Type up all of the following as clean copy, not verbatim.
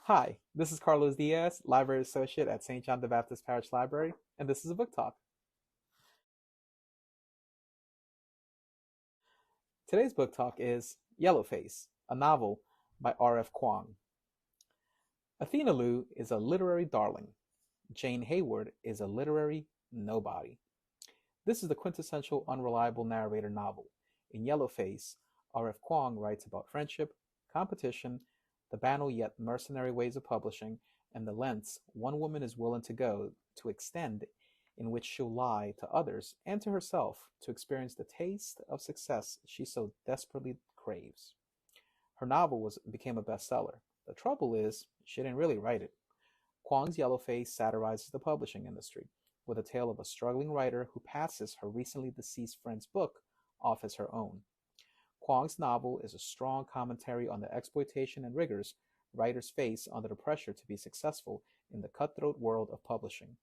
Hi, this is Carlos Diaz, Library Associate at St. John the Baptist Parish Library, and this is a book talk. Today's book talk is Yellowface, a novel by R.F. Kuang. Athena Liu is a literary darling. Jane Hayward is a literary nobody. This is the quintessential unreliable narrator novel. In Yellowface, R.F. Kuang writes about friendship, competition, the banal yet mercenary ways of publishing, and the lengths one woman is willing to go to extend in which she'll lie to others and to herself to experience the taste of success she so desperately craves. Her novel became a bestseller. The trouble is, she didn't really write it. Kuang's Yellowface satirizes the publishing industry, with a tale of a struggling writer who passes her recently deceased friend's book off as her own. Kuang's novel is a strong commentary on the exploitation and rigors writers face under the pressure to be successful in the cutthroat world of publishing.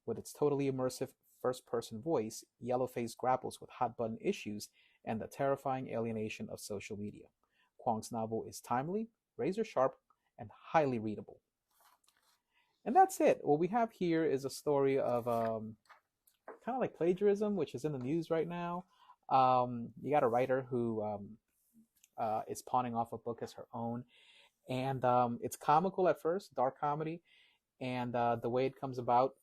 With its totally immersive first-person voice, Yellowface grapples with hot-button issues and the terrifying alienation of social media. Kuang's novel is timely, razor-sharp, and highly readable. And that's it. What we have here is a story of kind of like plagiarism, which is in the news right now. You got a writer who is pawning off a book as her own, and it's comical at first, dark comedy, and the way it comes about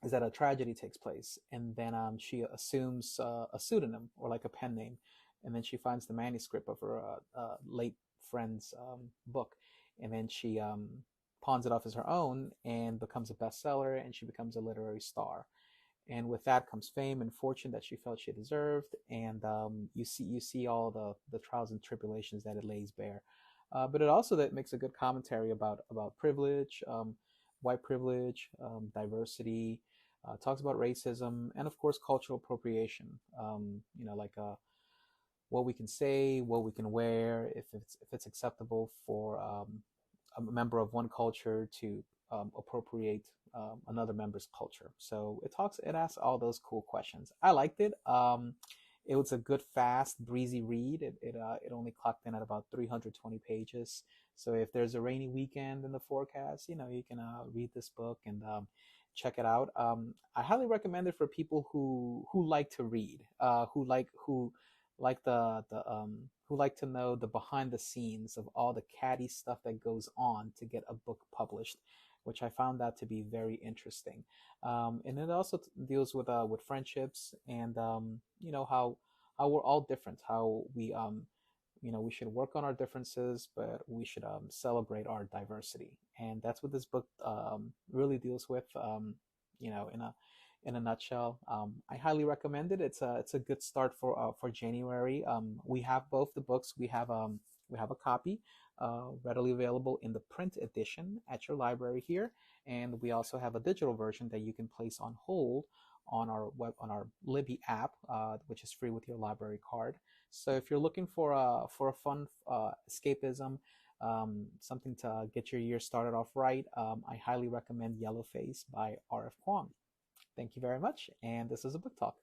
is that a tragedy takes place, and then she assumes a pseudonym or like a pen name, and then she finds the manuscript of her late friend's book, and then she pawns it off as her own and becomes a bestseller, and she becomes a literary star. And with that comes fame and fortune that she felt she deserved, and you see all the trials and tribulations that it lays bare. But it also that makes a good commentary about privilege, white privilege, diversity. Talks about racism and of course cultural appropriation. Like what we can say, what we can wear, if it's acceptable for a member of one culture to appropriate another member's culture. So it asks all those cool questions. I liked it. It was a good, fast, breezy read. It only clocked in at about 320 pages. So if there's a rainy weekend in the forecast, you can read this book and check it out. I highly recommend it for people who like to read, who like who like to know the behind the scenes of all the catty stuff that goes on to get a book published, which I found that to be very interesting. And it also deals with friendships and how we're all different, how we should work on our differences, but we should celebrate our diversity, and that's what this book really deals with. In a nutshell, I highly recommend it. It's a good start for January. We have both the books. We have a copy readily available in the print edition at your library here, and we also have a digital version that you can place on hold on our Libby app, which is free with your library card. So if you're looking for a fun escapism, something to get your year started off right, I highly recommend Yellowface by R.F. Kuang. Thank you very much, and this is a book talk.